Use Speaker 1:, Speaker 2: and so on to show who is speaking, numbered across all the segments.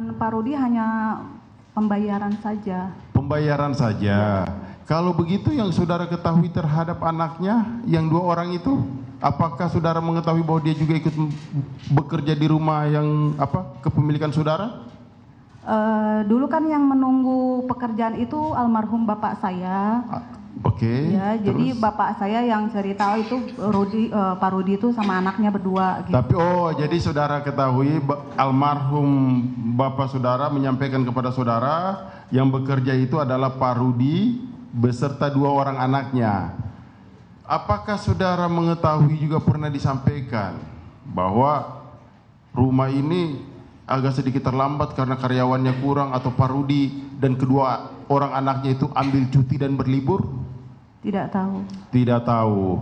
Speaker 1: dengan Pak Rudi hanya pembayaran saja.
Speaker 2: Pembayaran saja. Kalau begitu yang saudara ketahui terhadap anaknya yang 2 orang itu, apakah saudara mengetahui bahwa dia juga ikut bekerja di rumah yang kepemilikan saudara?
Speaker 1: Dulu kan yang menunggu pekerjaan itu almarhum bapak saya.
Speaker 2: Oke.
Speaker 1: Ya, jadi bapak saya yang cerita itu Pak Rudi itu sama anaknya berdua. Gitu.
Speaker 2: Tapi jadi saudara ketahui almarhum bapak saudara menyampaikan kepada saudara yang bekerja itu adalah Pak Rudi beserta 2 orang anaknya. Apakah saudara mengetahui juga pernah disampaikan bahwa rumah ini agak sedikit terlambat karena karyawannya kurang atau Pak Rudi dan kedua orang anaknya itu ambil cuti dan berlibur?
Speaker 1: Tidak tahu.
Speaker 2: Tidak tahu.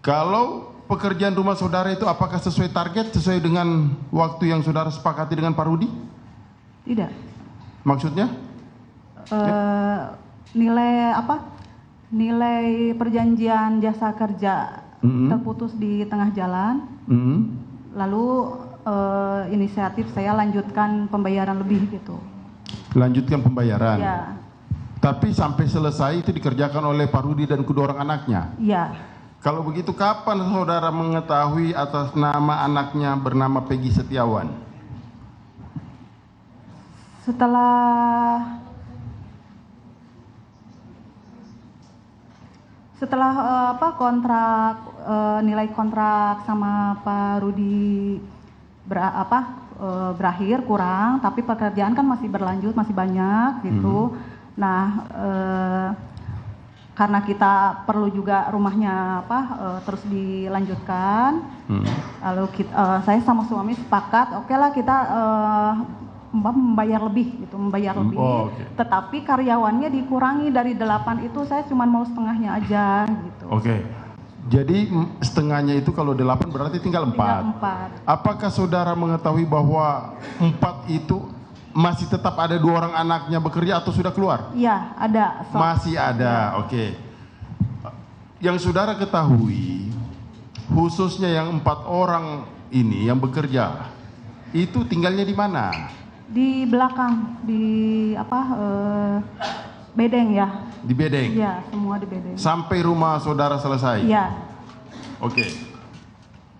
Speaker 2: Kalau pekerjaan rumah saudara itu apakah sesuai target, sesuai dengan waktu yang saudara sepakati dengan Pak Rudi?
Speaker 1: Tidak.
Speaker 2: Maksudnya?
Speaker 1: Nilai perjanjian jasa kerja terputus di tengah jalan. Lalu inisiatif saya lanjutkan pembayaran lebih gitu.
Speaker 2: Lanjutkan pembayaran.
Speaker 1: Ya.
Speaker 2: Tapi sampai selesai itu dikerjakan oleh Pak Rudi dan kedua orang anaknya.
Speaker 1: Iya.
Speaker 2: Kalau begitu kapan saudara mengetahui atas nama anaknya bernama Peggy Setiawan?
Speaker 1: Setelah nilai kontrak sama Pak Rudi berakhir kurang, tapi pekerjaan kan masih berlanjut, masih banyak gitu. Nah, karena kita perlu juga rumahnya terus dilanjutkan, lalu saya sama suami sepakat, oke lah kita membayar lebih gitu, Tetapi karyawannya dikurangi dari 8 itu, saya cuma mau setengahnya aja gitu.
Speaker 2: Oke. Jadi setengahnya itu kalau 8 berarti tinggal 4.
Speaker 1: Tinggal 4.
Speaker 2: Apakah saudara mengetahui bahwa 4 itu masih tetap ada 2 orang anaknya bekerja atau sudah keluar?
Speaker 1: Iya, ada.
Speaker 2: Masih ada, oke. Yang saudara ketahui, khususnya yang 4 orang ini yang bekerja, itu tinggalnya di mana?
Speaker 1: Di belakang, di bedeng ya.
Speaker 2: Di bedeng?
Speaker 1: Iya, semua di bedeng.
Speaker 2: Sampai rumah saudara selesai?
Speaker 1: Iya.
Speaker 2: Oke.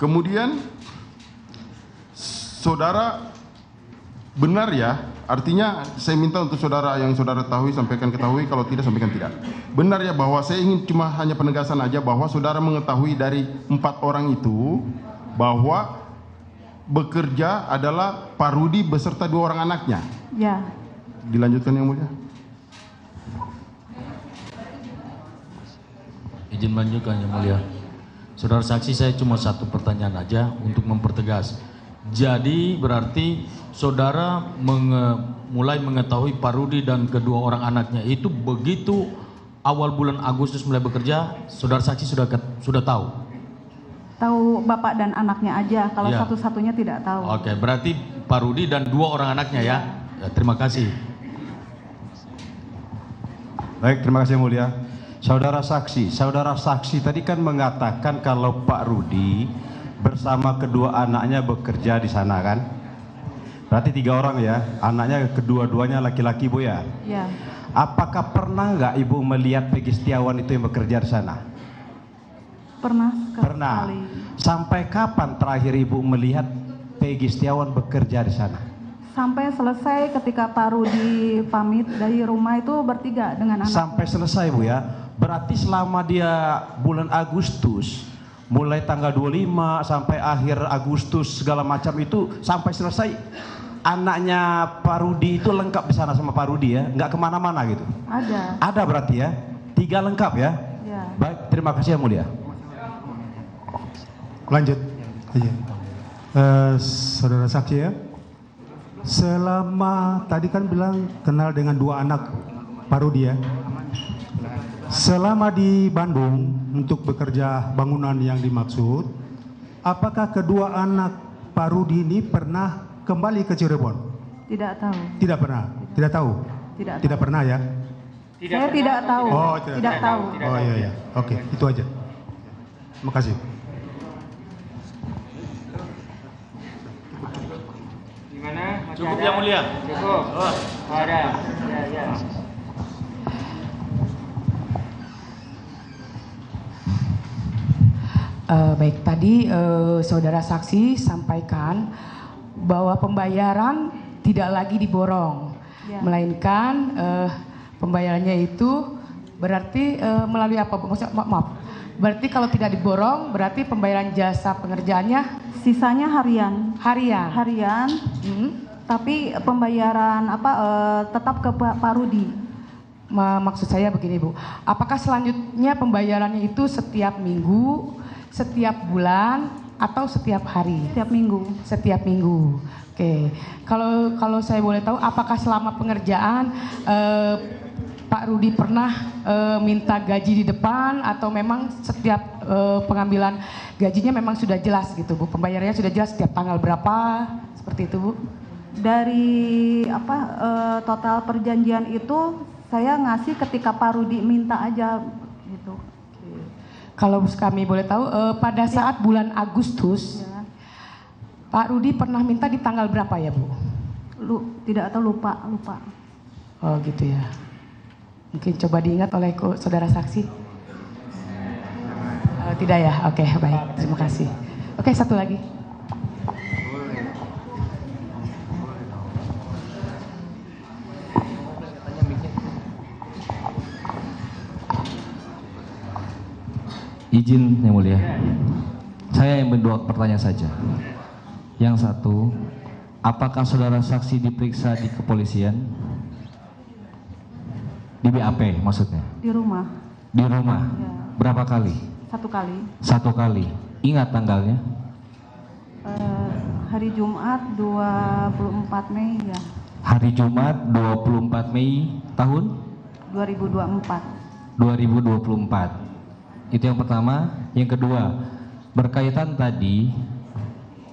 Speaker 2: Kemudian saudara benar ya, artinya saya minta untuk saudara yang saudara ketahui sampaikan ketahui, kalau tidak sampaikan tidak. Benar ya bahwa saya ingin cuma hanya penegasan aja bahwa saudara mengetahui dari 4 orang itu bahwa bekerja adalah Pak Rudi beserta 2 orang anaknya.
Speaker 1: Ya.
Speaker 2: Dilanjutkan yang mulia.
Speaker 3: Izin melanjutkan yang mulia. Saudara saksi, saya cuma satu pertanyaan aja untuk mempertegas. Jadi berarti saudara mulai mengetahui Pak Rudi dan kedua orang anaknya itu begitu awal bulan Agustus mulai bekerja, saudara saksi sudah tahu?
Speaker 1: Tahu bapak dan anaknya aja, kalau
Speaker 3: ya.
Speaker 1: Satu-satunya tidak tahu.
Speaker 3: Oke, berarti Pak Rudi dan 2 orang anaknya ya. Terima kasih.
Speaker 4: Baik, terima kasih yang mulia. Saudara saksi tadi kan mengatakan kalau Pak Rudi bersama kedua anaknya bekerja di sana kan? Berarti 3 orang ya, anaknya kedua-duanya laki-laki Bu ya?
Speaker 1: Iya.
Speaker 4: Apakah pernah nggak Ibu melihat Peggy Setiawan itu yang bekerja di sana?
Speaker 1: Pernah.
Speaker 4: Sampai kapan terakhir Ibu melihat Peggy Setiawan bekerja di sana?
Speaker 1: Sampai selesai ketika Pak Rudi pamit dari rumah itu bertiga dengan anak.
Speaker 4: Sampai selesai Bu ya. Berarti selama dia bulan Agustus, mulai tanggal 25 sampai akhir Agustus segala macam itu sampai selesai, anaknya Pak Rudi itu lengkap di sana sama Pak Rudi ya? Nggak kemana-mana gitu?
Speaker 1: Ada.
Speaker 4: Ada berarti ya? 3 lengkap ya?
Speaker 1: Ya.
Speaker 4: Baik, terima kasih yang mulia.
Speaker 5: Lanjut. Saudara saksi ya. Selama tadi kan bilang kenal dengan 2 anak Pak Rudi ya. Selama di Bandung untuk bekerja bangunan yang dimaksud, apakah kedua anak Pak Rudi ini pernah kembali ke Cirebon?
Speaker 1: Tidak tahu.
Speaker 5: Tidak pernah. Tidak tahu. Tidak pernah ya.
Speaker 1: Saya tidak tahu.
Speaker 5: Oh,
Speaker 1: tidak tahu.
Speaker 5: Oh iya. Oke, itu aja. Terima kasih.
Speaker 6: Gimana?
Speaker 3: Cukup yang mulia.
Speaker 6: Cukup. Oh, ada. Ya.
Speaker 7: Baik, tadi saudara saksi sampaikan bahwa pembayaran tidak lagi diborong,
Speaker 1: Ya.
Speaker 7: melainkan pembayarannya itu berarti melalui apa? Maksudnya, maaf, berarti kalau tidak diborong berarti pembayaran jasa pengerjaannya
Speaker 1: Sisanya harian.
Speaker 7: harian.
Speaker 1: Tapi pembayaran tetap ke Pak Rudi.
Speaker 7: Maksud saya begini Bu, apakah selanjutnya pembayarannya itu setiap minggu, setiap bulan, atau setiap hari?
Speaker 1: Setiap minggu.
Speaker 7: Setiap minggu. Oke. Kalau saya boleh tahu, apakah selama pengerjaan Pak Rudi pernah minta gaji di depan, atau memang setiap pengambilan gajinya memang sudah jelas gitu Bu? Pembayarannya sudah jelas setiap tanggal berapa, seperti itu Bu?
Speaker 1: Dari total perjanjian itu saya ngasih ketika Pak Rudi minta aja gitu.
Speaker 7: Kalau kami boleh tahu, pada saat bulan Agustus,
Speaker 1: Ya.
Speaker 7: Pak Rudi pernah minta di tanggal berapa ya Bu?
Speaker 1: Tidak tahu, lupa.
Speaker 7: Oh gitu ya. Mungkin coba diingat oleh saudara saksi. Tidak ya? Oke, baik. Terima kasih. Oke, satu lagi.
Speaker 8: Izin yang mulia, saya yang berdua pertanyaan saja. Yang satu, apakah saudara saksi diperiksa di kepolisian? Di BAP maksudnya?
Speaker 1: Di rumah.
Speaker 8: Di rumah?
Speaker 1: Ya.
Speaker 8: Berapa kali?
Speaker 1: 1 kali.
Speaker 8: 1 kali. Ingat tanggalnya?
Speaker 1: Hari Jumat 24 Mei ya.
Speaker 8: Hari Jumat 24 Mei tahun?
Speaker 1: 2024.
Speaker 8: 2024. Itu yang pertama. Yang kedua, berkaitan tadi,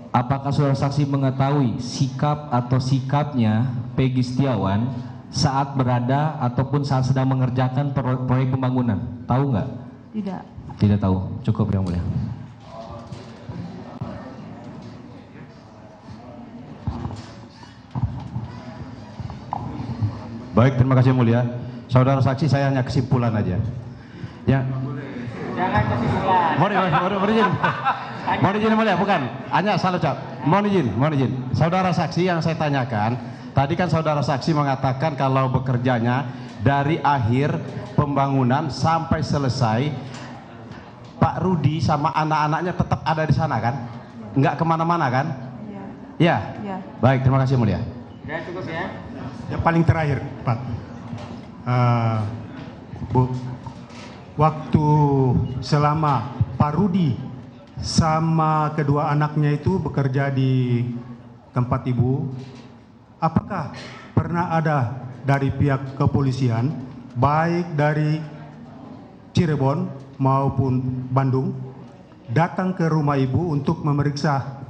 Speaker 8: apakah saudara saksi mengetahui sikap atau sikapnya Peggy Setiawan saat berada ataupun saat sedang mengerjakan proyek pembangunan? Tahu nggak?
Speaker 1: Tidak.
Speaker 8: Tidak tahu. Cukup yang mulia.
Speaker 4: Baik, terima kasih yang mulia. Saudara saksi, saya hanya kesimpulan aja. Ya.
Speaker 6: Jangan kesimpulan.
Speaker 4: Mohon izin. Mohon izin yang mulia, bukan. Hanya salah ucap. Mohon izin. Saudara saksi, yang saya tanyakan, tadi kan saudara saksi mengatakan kalau bekerjanya dari akhir pembangunan sampai selesai, Pak Rudi sama anak-anaknya tetap ada di sana kan? Enggak kemana-mana kan?
Speaker 1: Ya.
Speaker 4: Ya. Baik, terima kasih yang mulia.
Speaker 6: Ya, cukup ya.
Speaker 5: Yang paling terakhir, Pak. Bu, waktu selama Pak Rudi sama kedua anaknya itu bekerja di tempat Ibu, apakah pernah ada dari pihak kepolisian, baik dari Cirebon maupun Bandung, datang ke rumah Ibu untuk memeriksa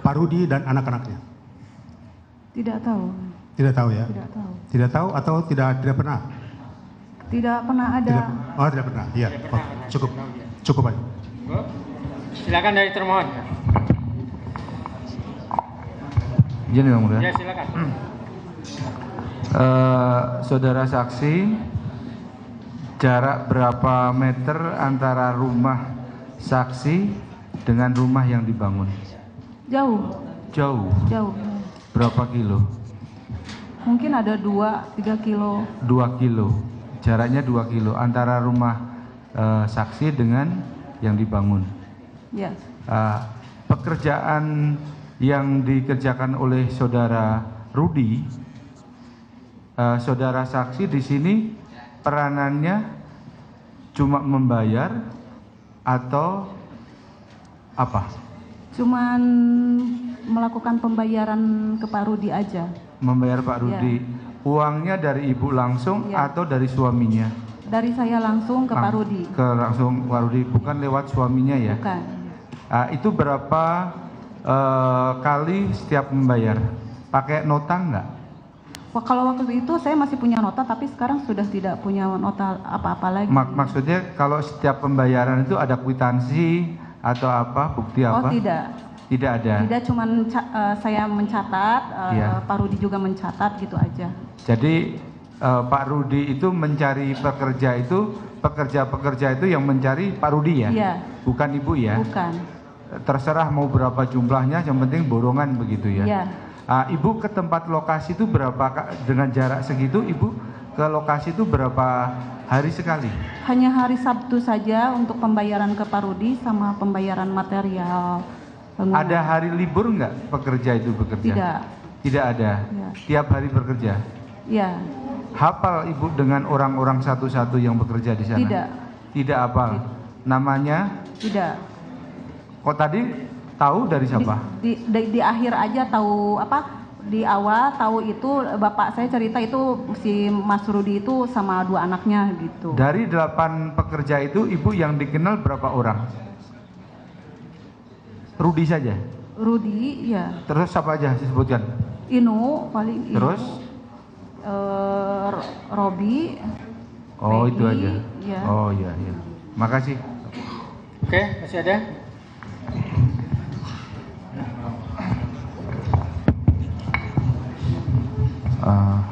Speaker 5: Pak Rudi dan anak-anaknya?
Speaker 1: Tidak tahu.
Speaker 5: Tidak tahu ya?
Speaker 1: Tidak tahu.
Speaker 5: Tidak tahu atau tidak pernah?
Speaker 1: Tidak pernah ada.
Speaker 5: Tidak pernah. Iya. Oh, cukup baik.
Speaker 6: Bu, silakan dari termohon.
Speaker 8: Izin yang mulia.
Speaker 6: Ya, silakan.
Speaker 9: Saudara saksi, jarak berapa meter antara rumah saksi dengan rumah yang dibangun?
Speaker 1: Jauh.
Speaker 9: Jauh. Berapa kilo?
Speaker 1: Mungkin ada 2-3 kilo.
Speaker 9: 2 kilo. Jaraknya 2 kilo antara rumah saksi dengan yang dibangun.
Speaker 1: Ya.
Speaker 9: Pekerjaan yang dikerjakan oleh saudara Rudi, saudara saksi di sini peranannya cuma membayar atau apa?
Speaker 1: Cuman melakukan pembayaran ke Pak Rudi aja.
Speaker 9: Membayar Pak Rudi. Uangnya dari ibu langsung atau dari suaminya?
Speaker 1: Dari saya langsung ke Pak Rudi.
Speaker 9: Langsung Pak Rudi, bukan lewat suaminya ya?
Speaker 1: Bukan.
Speaker 9: Itu berapa kali setiap membayar? Pakai nota enggak?
Speaker 1: Wah, kalau waktu itu saya masih punya nota, tapi sekarang sudah tidak punya nota apa-apa lagi.
Speaker 9: Maksudnya kalau setiap pembayaran itu ada kwitansi atau apa, bukti apa?
Speaker 1: Oh, tidak.
Speaker 9: Tidak ada.
Speaker 1: Tidak, cuman saya mencatat
Speaker 9: Iya.
Speaker 1: Pak Rudi juga mencatat gitu aja.
Speaker 9: Jadi Pak Rudi itu mencari pekerja itu, pekerja-pekerja itu yang mencari Pak Rudi ya?
Speaker 1: Iya.
Speaker 9: Bukan Ibu ya?
Speaker 1: Bukan.
Speaker 9: Terserah mau berapa jumlahnya, yang penting borongan begitu ya?
Speaker 1: Iya.
Speaker 9: Ibu ke tempat lokasi itu berapa, dengan jarak segitu Ibu ke lokasi itu berapa hari sekali?
Speaker 1: Hanya hari Sabtu saja untuk pembayaran ke Pak Rudi sama pembayaran material bangunan.
Speaker 9: Ada hari libur nggak pekerja itu bekerja?
Speaker 1: Tidak.
Speaker 9: Tidak ada?
Speaker 1: Iya.
Speaker 9: Tiap hari bekerja?
Speaker 1: Iya.
Speaker 9: Hafal Ibu dengan orang-orang satu-satu yang bekerja di sana?
Speaker 1: Tidak.
Speaker 9: Tidak hafal? Namanya?
Speaker 1: Tidak.
Speaker 9: Kok tadi tahu dari siapa?
Speaker 1: Di akhir aja tahu apa? Di awal tahu itu bapak saya cerita itu si Mas Rudi itu sama 2 anaknya gitu.
Speaker 9: Dari 8 pekerja itu Ibu yang dikenal berapa orang? Rudi saja?
Speaker 1: Rudi, ya.
Speaker 9: Terus siapa aja disebutkan?
Speaker 1: Inu paling.
Speaker 9: Terus?
Speaker 1: Robi.
Speaker 9: Oh,
Speaker 1: Peggy,
Speaker 9: itu aja.
Speaker 1: ya.
Speaker 9: Oh iya iya. Makasih.
Speaker 6: Oke, masih ada?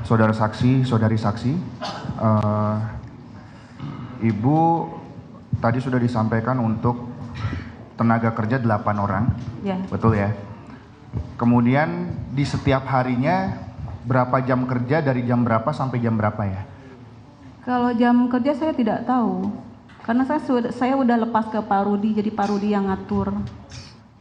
Speaker 10: Saudara saksi, saudari saksi, Ibu tadi sudah disampaikan untuk tenaga kerja 8 orang,
Speaker 1: Ya.
Speaker 10: betul ya? Kemudian di setiap harinya berapa jam kerja, dari jam berapa sampai jam berapa ya?
Speaker 1: Kalau jam kerja saya tidak tahu, karena saya udah lepas ke Pak Rudi, jadi Pak Rudi yang ngatur.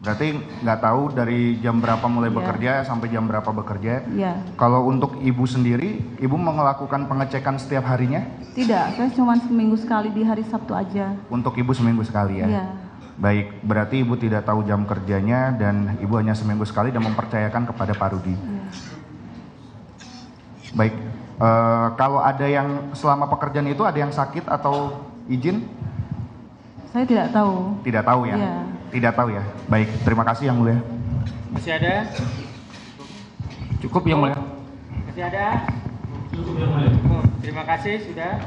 Speaker 10: Berarti nggak tahu dari jam berapa mulai
Speaker 1: Iya.
Speaker 10: bekerja sampai jam berapa bekerja.
Speaker 1: Ya.
Speaker 10: Kalau untuk Ibu sendiri, Ibu melakukan pengecekan setiap harinya?
Speaker 1: Tidak, saya cuma seminggu sekali di hari Sabtu aja.
Speaker 10: Untuk Ibu seminggu sekali ya?
Speaker 1: Iya.
Speaker 10: Baik, berarti Ibu tidak tahu jam kerjanya dan Ibu hanya seminggu sekali dan mempercayakan kepada Pak Rudi.
Speaker 1: Iya.
Speaker 10: Baik, kalau ada yang selama pekerjaan itu ada yang sakit atau izin?
Speaker 1: Saya tidak tahu.
Speaker 10: Tidak tahu ya?
Speaker 1: Iya.
Speaker 10: Tidak tahu ya? Baik, terima kasih Yang Mulia.
Speaker 6: Masih ada?
Speaker 8: Cukup Yang Mulia.
Speaker 6: Masih ada? Cukup Yang Mulia. Terima kasih sudah.